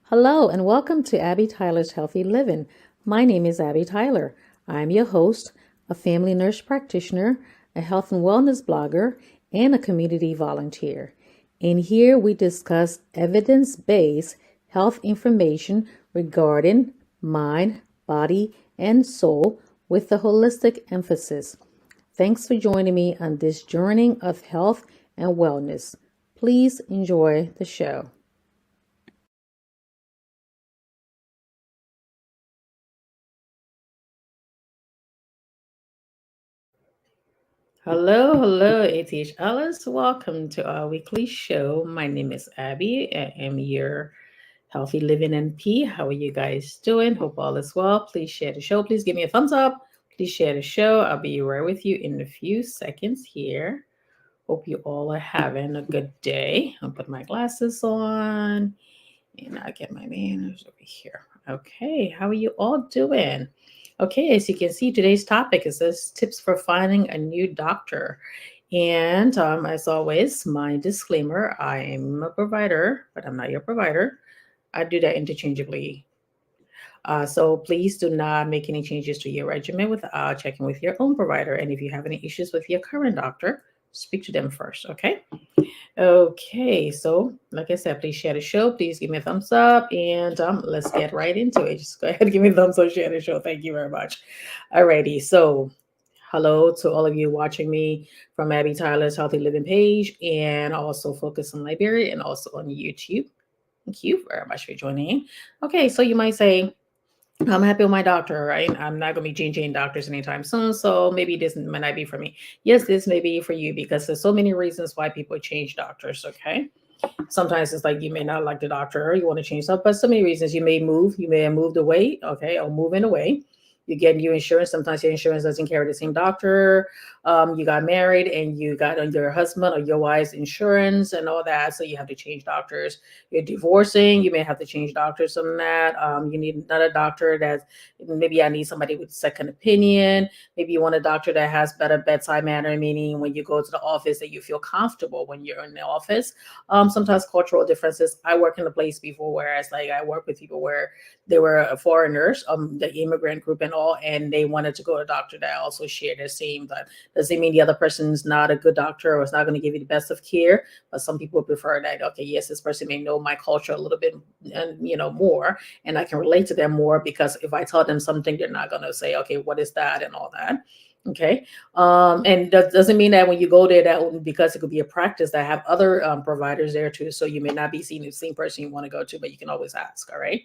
Hello, and welcome to Abby Tyler's Healthy Living. My name is Abby Tyler. I'm your host, a family nurse practitioner, a health and wellness blogger, and a community volunteer. In here, we discuss evidence based health information regarding mind, body, and soul with a holistic emphasis. Thanks for joining me on this journey of health and wellness. Please enjoy the show. Hello, ATH Alice. Welcome to our weekly show. My name is Abby. I am your Healthy Living NP. How are you guys doing? Hope all is well. Please share the show. Please give me a thumbs up. Please share the show. I'll be right with you in a few seconds here. Hope you all are having a good day. I'll put my glasses on and I'll get my manners over here. Okay, how are you all doing? Okay, as you can see, today's topic is this tips for finding a new doctor. And as always, my disclaimer, I'm a provider, but I'm not your provider. I do that interchangeably. So please do not make any changes to your regimen without checking with your own provider. And if you have any issues with your current doctor, speak to them first, okay? Okay, so like I said, please share the show. Please give me a thumbs up, and let's get right into it. Just go ahead and give me a thumbs up, share the show. Thank you very much. Alrighty, so hello to all of you watching me from Abby Tyler's Healthy Living page, and also Focus on Liberia, and also on YouTube. Thank you very much for joining. Okay, so you might say, I'm happy with my doctor, right? I'm not going to be changing doctors anytime soon. So maybe this might not be for me. Yes, this may be for you because there's so many reasons why people change doctors. Okay. Sometimes it's like you may not like the doctor or you want to change stuff, but so many reasons you may move, you may have moved away. Okay. Or moving away. You get new insurance. Sometimes your insurance doesn't carry the same doctor. You got married and you got your husband or your wife's insurance and all that. So you have to change doctors. You're divorcing. You may have to change doctors on that. You need another doctor that maybe I need somebody with second opinion. Maybe you want a doctor that has better bedside manner, meaning when you go to the office that you feel comfortable when you're in the office. Sometimes cultural differences. I work in a place before whereas like I work with people where they were foreigners, the immigrant group and all, and they wanted to go to a doctor that also shared the same. But doesn't mean the other person's not a good doctor or is not going to give you the best of care. But some people prefer that. Okay, yes, this person may know my culture a little bit, and more, and I can relate to them more because if I tell them something, they're not going to say, okay, what is that and all that. Okay. And that doesn't mean that when you go there, that because it could be a practice that have other providers there too. So you may not be seeing the same person you want to go to, but you can always ask. All right.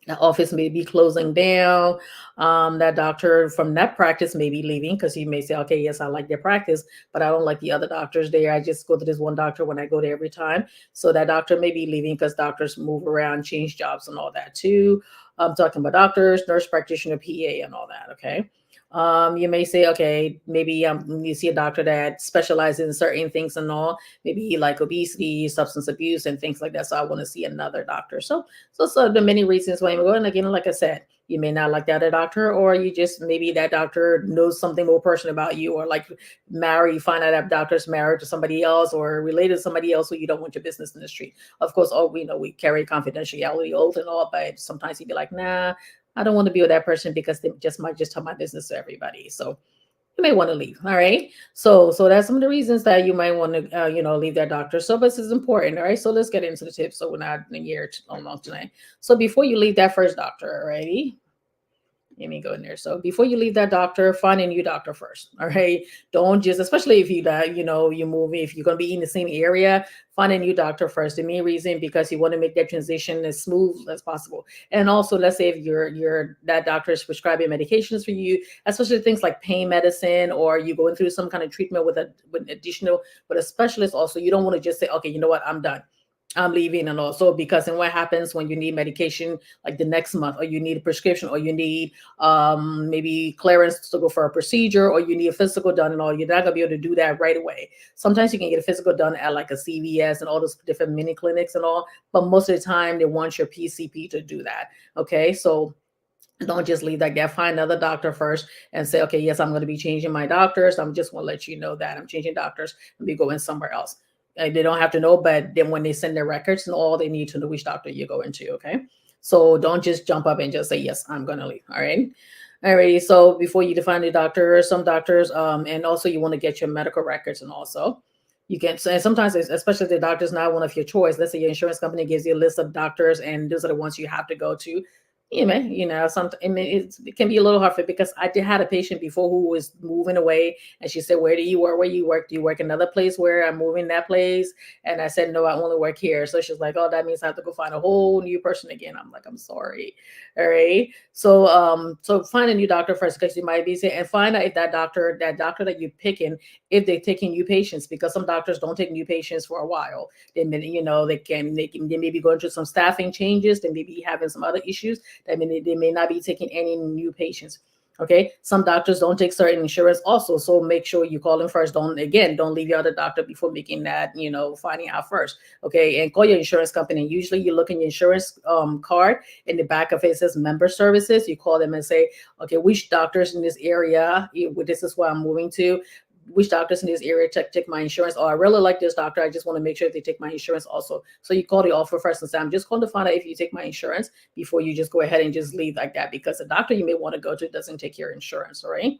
The office may be closing down. That doctor from that practice may be leaving because he may say, okay, yes, I like their practice, but I don't like the other doctors there. I just go to this one doctor when I go there every time. So that doctor may be leaving because doctors move around, change jobs and all that too. I'm talking about doctors, nurse practitioner, PA and all that. Okay. You may say, okay, maybe you see a doctor that specializes in certain things and all, maybe like obesity, substance abuse, and things like that. So I want to see another doctor. So the many reasons why I'm going. Again, like I said, you may not like the other doctor, or you just maybe that doctor knows something more personal about you, or like you find out that doctor's married to somebody else or related to somebody else, so you don't want your business in the street. Of course, all we know we carry confidentiality oath and all, but sometimes you'd be like, nah, I don't want to be with that person because they just might just tell my business to everybody. So you may want to leave. All right. So that's some of the reasons that you might want to leave that doctor. So this is important. All right. So let's get into the tips. So we're not in a year too long tonight. So before you leave that first doctor, alrighty. Let me go in there. So before you leave that doctor, find a new doctor first. All right. Don't just, especially if you move, if you're going to be in the same area, find a new doctor first. The main reason because you want to make that transition as smooth as possible. And also, let's say if that doctor is prescribing medications for you, especially things like pain medicine, or you going through some kind of treatment with a specialist. Also, you don't want to just say, okay, you know what, I'm done. I'm leaving. And also because and what happens when you need medication like the next month, or you need a prescription, or you need maybe clearance to go for a procedure, or you need a physical done and all, you're not gonna be able to do that right away. Sometimes you can get a physical done at like a CVS and all those different mini clinics and all, but most of the time they want your PCP to do that. Okay, so don't just leave like that. Find another doctor first and say, okay, yes, I'm going to be changing my doctors. I'm just want to let you know that I'm changing doctors and be going somewhere else. They don't have to know, but then when they send their records and all, they need to know which doctor you're going to. Okay. So don't just jump up and just say, yes, I'm going to leave. All right. Alrighty. So before you define the doctor, some doctors, and also you want to get your medical records, and also you can, and sometimes, especially if the doctor's not one of your choice. Let's say your insurance company gives you a list of doctors, and those are the ones you have to go to. Sometimes I mean, it can be a little hard for, because I did had a patient before who was moving away, and she said, "Where do you work? Where you work? Do you work another place where I'm moving that place?" And I said, "No, I only work here." So she's like, "Oh, that means I have to go find a whole new person again." I'm like, "I'm sorry." All right. So find a new doctor first, because you might be saying, and find out if that doctor that you're picking, if they're taking new patients, because some doctors don't take new patients for a while. They may be going through some staffing changes. They may be having some other issues. I mean, they may not be taking any new patients. Okay. Some doctors don't take certain insurance also. So make sure you call them first. Don't leave your other doctor before making that, finding out first. Okay. And call your insurance company. Usually you look in your insurance card, in the back of it says member services. You call them and say, okay, which doctors in this area, this is where I'm moving to, which doctors in this area take my insurance, or I really like this doctor, I just want to make sure they take my insurance also. So you call the offer first and say, I'm just calling to find out if you take my insurance, before you just go ahead and just leave like that, because the doctor you may want to go to doesn't take your insurance. All right.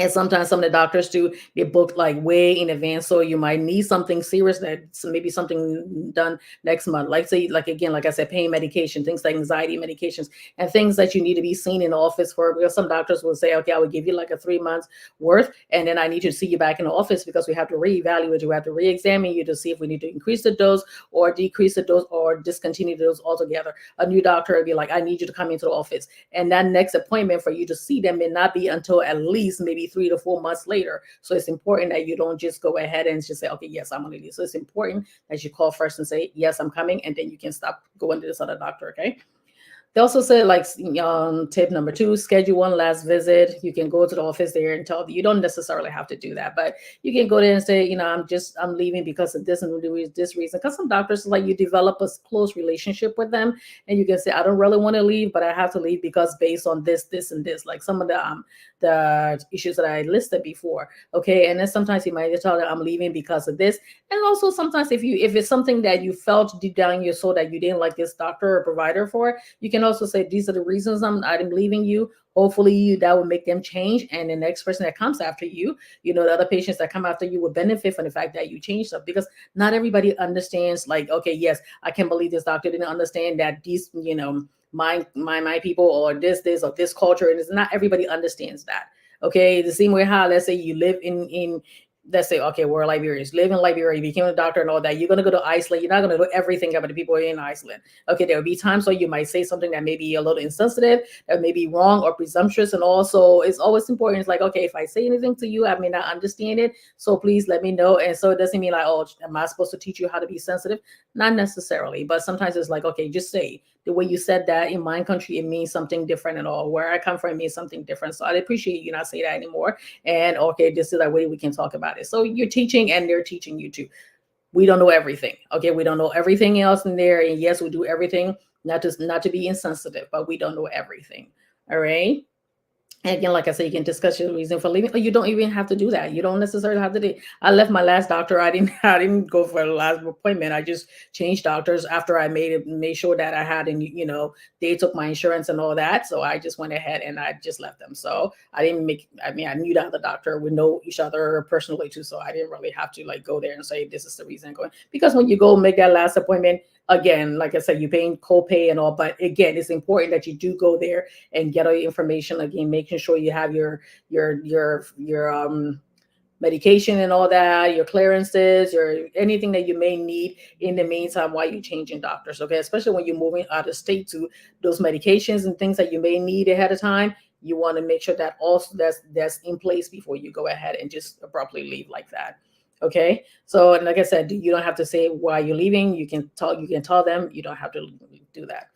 And sometimes some of the doctors do get booked like way in advance. So you might need something serious, maybe something done next month. Like say, like again, like I said, pain medication, things like anxiety medications, and things that you need to be seen in the office for. Because some doctors will say, okay, I will give you like a 3 months worth, and then I need to see you back in the office, because we have to reevaluate you. We have to re-examine you to see if we need to increase the dose or decrease the dose or discontinue the dose altogether. A new doctor will be like, I need you to come into the office. And that next appointment for you to see them may not be until at least maybe 3 to 4 months later. So it's important that you don't just go ahead and just say, okay, yes, I'm going to do. So it's important that you call first and say, yes, I'm coming. And then you can stop going to this other doctor. Okay. They also said, like, tip number 2, schedule one last visit. You can go to the office there and tell them. You don't necessarily have to do that, but you can go there and say, I'm leaving because of this and this reason. Because some doctors, like, you develop a close relationship with them, and you can say, I don't really want to leave, but I have to leave because based on this, this, and this, like some of the issues that I listed before. Okay. And then sometimes you might tell them, I'm leaving because of this. And also sometimes if it's something that you felt deep down in your soul that you didn't like this doctor or provider for, you can also say, these are the reasons I'm leaving you. Hopefully that will make them change. And the next person that comes after you, the other patients that come after you will benefit from the fact that you changed stuff, because not everybody understands, like, okay, yes, I can't believe this doctor didn't understand that these, my people, or this or this culture. And it's not everybody understands that. Okay. The same way how, let's say you live in let's say, okay, we're Liberians, live in Liberia, you became a doctor and all that. You're going to go to Iceland. You're not going to know everything about the people in Iceland. Okay, there will be times where you might say something that may be a little insensitive, that may be wrong or presumptuous. And also, it's always important. It's like, okay, if I say anything to you, I may not understand it. So please let me know. And so it doesn't mean like, oh, am I supposed to teach you how to be sensitive? Not necessarily. But sometimes it's like, okay, just say the way you said that in my country, it means something different, and all. Where I come from, it means something different. So I'd appreciate you not say that anymore. And okay, this is that way we can talk about it. So you're teaching and they're teaching you too. We don't know everything. Okay, we don't know everything else in there. And yes, we do everything, not to be insensitive, but we don't know everything. All right. And again, like I said, you can discuss your reason for leaving, or you don't even have to do that. You don't necessarily have to do. I left my last doctor. I didn't go for the last appointment. I just changed doctors after I made sure that I had, and they took my insurance and all that. So I just went ahead and I just left them. So I didn't I knew that the doctor would know each other personally too. So I didn't really have to like go there and say, this is the reason I'm going. Because when you go make that last appointment, again, like I said, you're paying copay and all, but again, it's important that you do go there and get all your information. Again, making sure you have your medication and all that, your clearances, your anything that you may need in the meantime while you're changing doctors. Okay, especially when you're moving out of state, to those medications and things that you may need ahead of time. You want to make sure that also that's in place before you go ahead and just abruptly leave like that. Okay. So, and like I said, you don't have to say why you're leaving. You can tell them. You don't have to do that.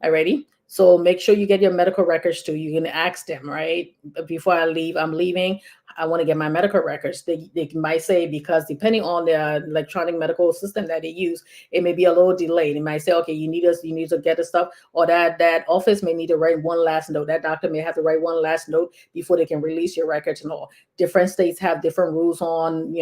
Alrighty. So make sure you get your medical records too. You can ask them, right? Before I leave, I'm leaving. I want to get my medical records. They might say, because depending on the electronic medical system that they use, it may be a little delayed. It might say, okay, you need to get the stuff, or that office may need to write one last note. That doctor may have to write one last note before they can release your records and all. Different states have different rules on,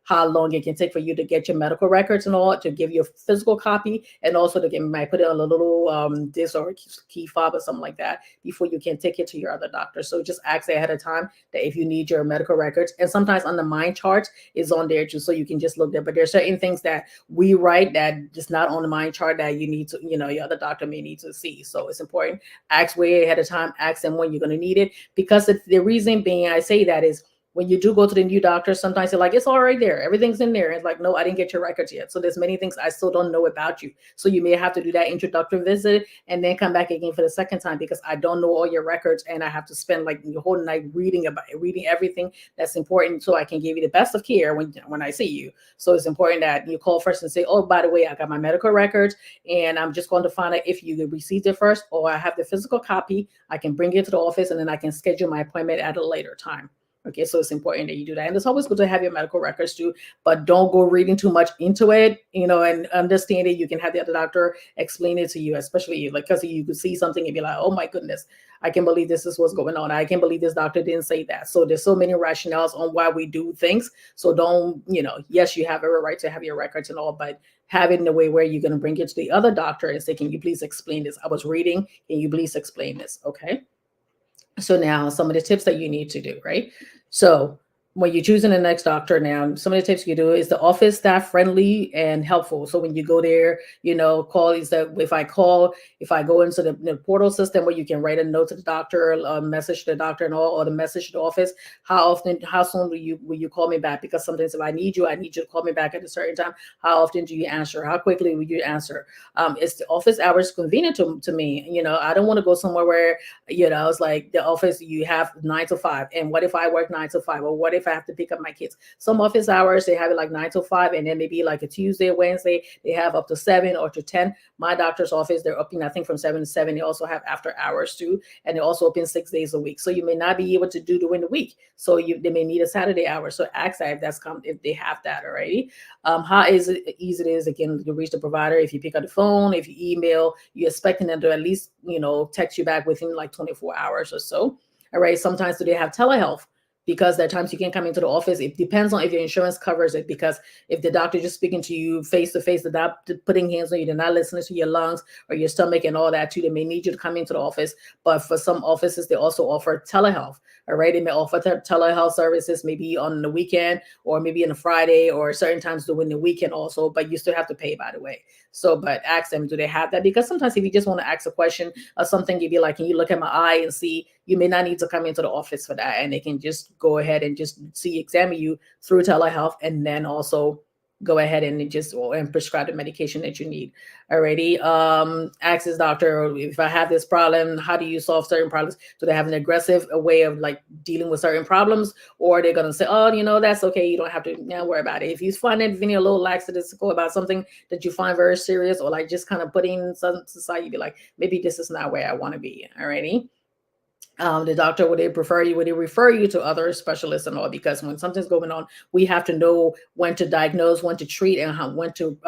how long it can take for you to get your medical records and all, to give you a physical copy, and also to get, might put it on a little disc or key fob or something like that before you can take it to your other doctor. So just ask ahead of time that if you need your medical records, and sometimes on the mind chart is on there too, so you can just look there. But there's certain things that we write that just not on the mind chart that you need to, your other doctor may need to see. So it's important. Ask way ahead of time. Ask them when you're going to need it, because the reason being I say that is, when you do go to the new doctor, sometimes they're like, it's all right there. Everything's in there. It's like, no, I didn't get your records yet. So there's many things I still don't know about you. So you may have to do that introductory visit and then come back again for the second time, because I don't know all your records, and I have to spend like the whole night reading everything that's important, so I can give you the best of care when I see you. So it's important that you call first and say, oh, by the way, I got my medical records, and I'm just going to find out if you received it first, or I have the physical copy. I can bring it to the office, and then I can schedule my appointment at a later time. Okay, so it's important that you do that. And it's always good to have your medical records too, but don't go reading too much into it, and understand it. You can have the other doctor explain it to you, especially like, because you could see something and be like, oh my goodness, I can't believe this is what's going on. I can't believe this doctor didn't say that. So there's so many rationales on why we do things. So don't, yes, you have every right to have your records and all, but have it in a way where you're going to bring it to the other doctor and say, can you please explain this? I was reading. Can you please explain this? Okay. So now some of the tips that you need to do, right? So when you're choosing the next doctor, now some of the tips you do is the office staff friendly and helpful. So when you go there, call is that if I go into the portal system where you can write a note to the doctor, a message to the doctor and all, or the message to the office, how soon will you call me back? Because sometimes if I need you to call me back at a certain time. How often do you answer? How quickly will you answer? Is the office hours convenient to me? I don't want to go somewhere where, it's like the office, you have 9 to 5. And what if I work 9 to 5? Or what if I have to pick up my kids? Some office hours, they have it like 9 to 5, and then maybe like a Tuesday, Wednesday, they have up to 7 or to 10. My doctor's office, they're open, I think, from 7 to 7. They also have after hours too, and they also open 6 days a week. So you may not be able to do during the week. So they may need a Saturday hour. So ask that if they have that already. How easy it is, again, to reach the provider. If you pick up the phone, if you email, you're expecting them to at least, text you back within like 24 hours or so. All right. Sometimes do they have telehealth? Because there are times you can't come into the office. It depends on if your insurance covers it. Because if the doctor just speaking to you face to face, the doctor putting hands on you, they're not listening to your lungs or your stomach and all that too. They may need you to come into the office. But for some offices, they also offer telehealth. All right. They may offer telehealth services maybe on the weekend, or maybe on a Friday, or certain times during the weekend also. But you still have to pay, by the way. So, but ask them, do they have that? Because sometimes if you just want to ask a question or something, you'd be like, can you look at my eye and see? You may not need to come into the office for that, and they can just go ahead and just examine you through telehealth, and then also go ahead and prescribe the medication that you need. Already, ask his doctor, if I have this problem, how do you solve certain problems? Do they have an aggressive way of like dealing with certain problems, or they're gonna say, oh, that's okay, you don't have to worry about it. If you find anything a little lackadaisical about something that you find very serious, or like just kind of putting some society, be like, maybe this is not where I want to be. Alrighty. The doctor, would they refer you to other specialists and all? Because when something's going on, we have to know when to diagnose, when to treat, and when to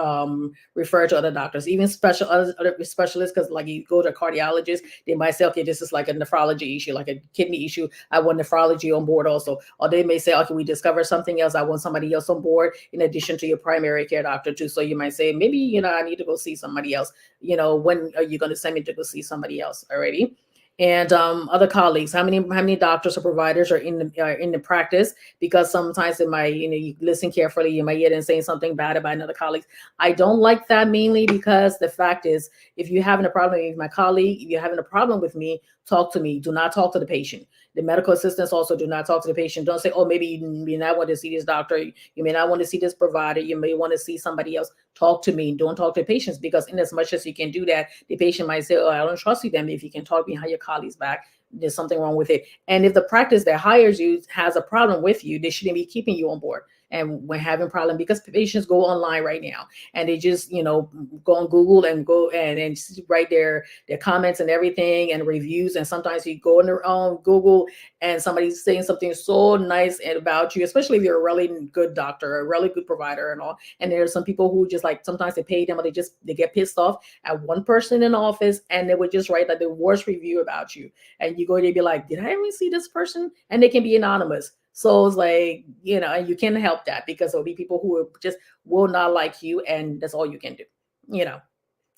refer to other doctors, even other specialists. Because like you go to a cardiologist, they might say, okay, this is like a nephrology issue, like a kidney issue. I want nephrology on board also. Or they may say, okay, we discovered something else. I want somebody else on board in addition to your primary care doctor too. So you might say, maybe, I need to go see somebody else. When are you going to send me to go see somebody else already? And other colleagues, how many doctors or providers are in the practice? Because sometimes it might, you listen carefully, you might hear them saying something bad about another colleague. I don't like that, mainly because the fact is, if you're having a problem with my colleague, if you're having a problem with me, talk to me. Do not talk to the patient. The medical assistants also do not talk to the patient. Don't say, oh, maybe you may not want to see this doctor. You may not want to see this provider. You may want to see somebody else. Talk to me. Don't talk to patients, because in as much as you can do that, the patient might say, oh, I don't trust you then. If you can talk behind your colleague's back, there's something wrong with it. And if the practice that hires you has a problem with you, they shouldn't be keeping you on board. and we're having problem because patients go online right now and they just, go on Google and go and write their comments and everything and reviews. And sometimes you go on Google and somebody's saying something so nice about you, especially if you're a really good doctor, a really good provider and all. And there's some people who just like sometimes they pay them, or they get pissed off at one person in the office and they would just write like the worst review about you. And you go, they'd be like, did I even see this person? And they can be anonymous. So it's like, and you can't help that because there'll be people who just will not like you, and that's all you can do.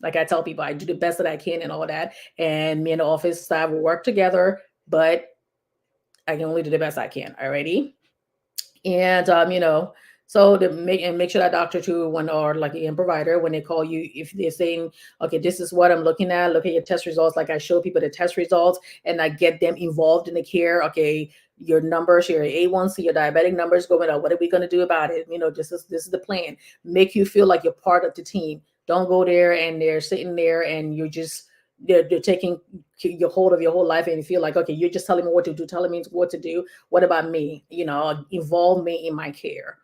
Like I tell people, I do the best that I can and all that. And me and the office staff will work together, but I can only do the best I can. Alrighty. And so to make sure that doctor too, when, or like a provider, when they call you, if they're saying, okay, this is what I'm looking at, look at your test results. Like I show people the test results and I get them involved in the care. Okay, your numbers, your A1C, your diabetic numbers going up. What are we going to do about it? This is the plan. Make you feel like you're part of the team. Don't go there and they're sitting there and you're just they're taking your hold of your whole life and you feel like, okay, you're just telling me what to do, telling me what to do. What about me? Involve me in my care.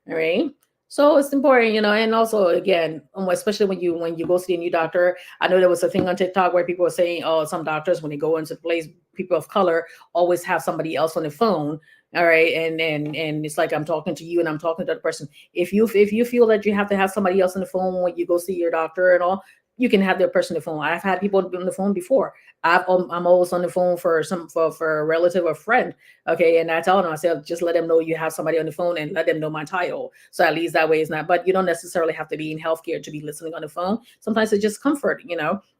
All right. So it's important, and also again, especially when you go see a new doctor. I know there was a thing on TikTok where people were saying, oh, some doctors, when they go into the place, people of color always have somebody else on the phone. All right. And it's like, I'm talking to you and I'm talking to the person. If you feel that you have to have somebody else on the phone when you go see your doctor and all, you can have their person on the phone. I've had people on the phone before. I'm always on the phone for a relative or friend. Okay. And I tell them, I say, just let them know you have somebody on the phone and let them know my title. So at least that way it's not, but you don't necessarily have to be in healthcare to be listening on the phone. Sometimes it's just comfort,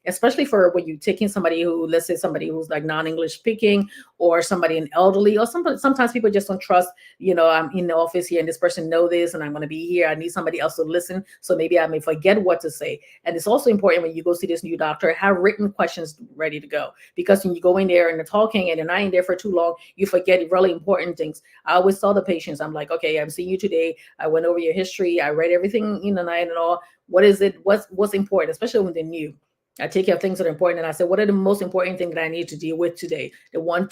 especially for when you're taking somebody who, let's say somebody who's like non-English speaking, or somebody an elderly, or sometimes people just don't trust, I'm in the office here and this person know this and I'm going to be here. I need somebody else to listen. So maybe I may forget what to say. And it's also important when you go see this new doctor, have written questions ready to go, because when you go in there and they're talking and they're not in there for too long, you forget really important things. I always tell the patients, I'm like, okay, I'm seeing you today. I went over your history. I read everything in the night and all. What is it? What's important, especially when they're new? I take care of things that are important. And I said, what are the most important things that I need to deal with today? The one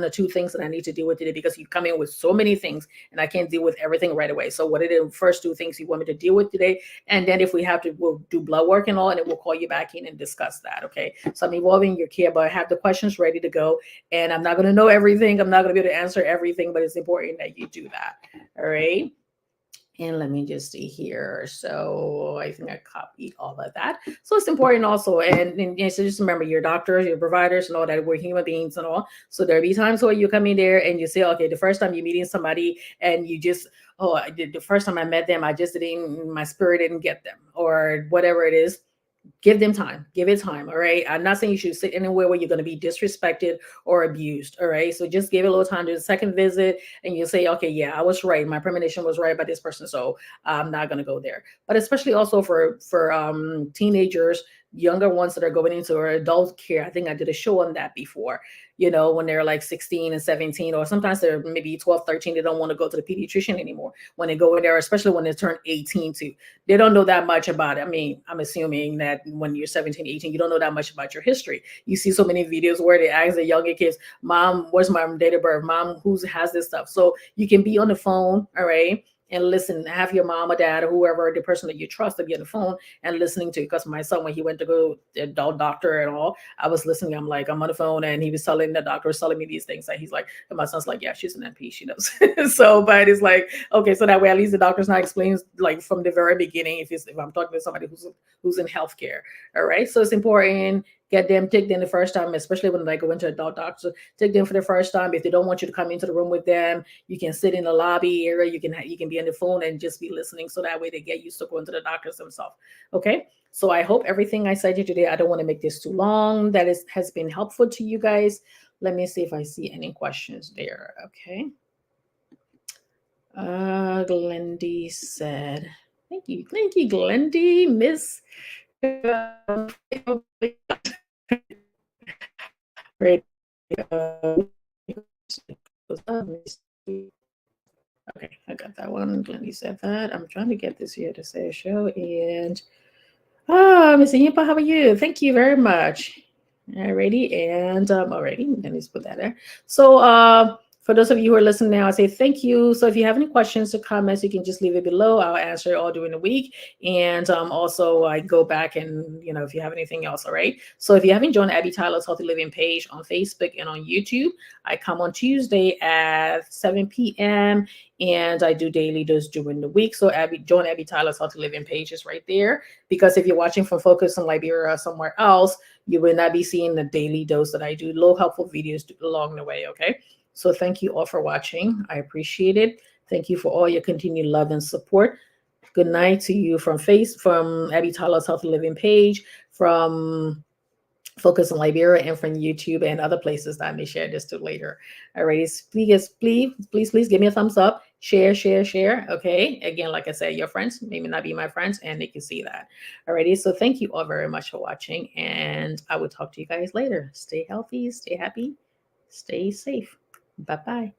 or two things that I need to deal with today, because you come in with so many things and I can't deal with everything right away. So what are the first two things you want me to deal with today? And then if we have to, we'll do blood work and all, and then we'll call you back in and discuss that. Okay. So I'm involving your care, but I have the questions ready to go. And I'm not going to know everything. I'm not going to be able to answer everything, but it's important that you do that. All right. And let me just see here. So I think I copied all of that. So it's important also. And so just remember, your doctors, your providers and all that, we're human beings and all. So there'll be times where you come in there and you say, okay, the first time you're meeting somebody and you just, the first time I met them, I just didn't, my spirit didn't get them, or whatever it is. Give them time. Give it time. All right. I'm not saying you should sit anywhere where you're going to be disrespected or abused. All right. So just give it a little time to the second visit and you say, okay, yeah, I was right. My premonition was right by this person. So I'm not going to go there. But especially also for teenagers, younger ones that are going into adult care. I think I did a show on that before, when they're like 16 and 17, or sometimes they're maybe 12, 13, they don't want to go to the pediatrician anymore when they go in there, especially when they turn 18 too. They don't know that much about it. I mean, I'm assuming that when you're 17, 18, you don't know that much about your history. You see so many videos where they ask the younger kids, Mom, where's my date of birth? Mom, who has this stuff? So you can be on the phone, all right, and listen, have your mom or dad or whoever, the person that you trust, to be on the phone and listening to. Because my son, when he went to go to the adult doctor and all, I was listening. I'm like, I'm on the phone and he was telling the doctor, was telling me these things. And he's like, and my son's like, yeah, she's an NP, she knows. So, but it's like, okay, so that way at least the doctor's not explaining like from the very beginning if I'm talking to somebody who's in healthcare. All right. So it's important. Take them the first time, especially when they go into adult doctors. Take them for the first time. If they don't want you to come into the room with them, you can sit in the lobby area. You can be on the phone and just be listening. So that way they get used to going to the doctors themselves. Okay. So I hope everything I said to you today, I don't want to make this too long, that has been helpful to you guys. Let me see if I see any questions there. Okay. Glendy said, thank you, Glendy, Miss. Great. Okay, I got that one. Glendy said that. I'm trying to get this here to say a show. And Miss Yimpa, how are you? Thank you very much. Alrighty, and alrighty, then let's put that there. So For those of you who are listening now, I say thank you. So if you have any questions or comments, you can just leave it below. I'll answer it all during the week. And also I go back and, if you have anything else, all right? So if you haven't joined Abby Tyler's Healthy Living page on Facebook and on YouTube, I come on Tuesday at 7 p.m. and I do daily dose during the week. So join Abby Tyler's Healthy Living page is right there. Because if you're watching from Focus on Liberia or somewhere else, you will not be seeing the daily dose that I do. Low helpful videos along the way, okay? So thank you all for watching. I appreciate it. Thank you for all your continued love and support. Good night to you from Abby Tyler's Healthy Living page, from Focus on Liberia, and from YouTube and other places that I may share this to later. Alrighty, please give me a thumbs up, share. Okay. Again, like I said, your friends may not be my friends, and they can see that. Alrighty. So thank you all very much for watching, and I will talk to you guys later. Stay healthy, stay happy, stay safe. Bye-bye.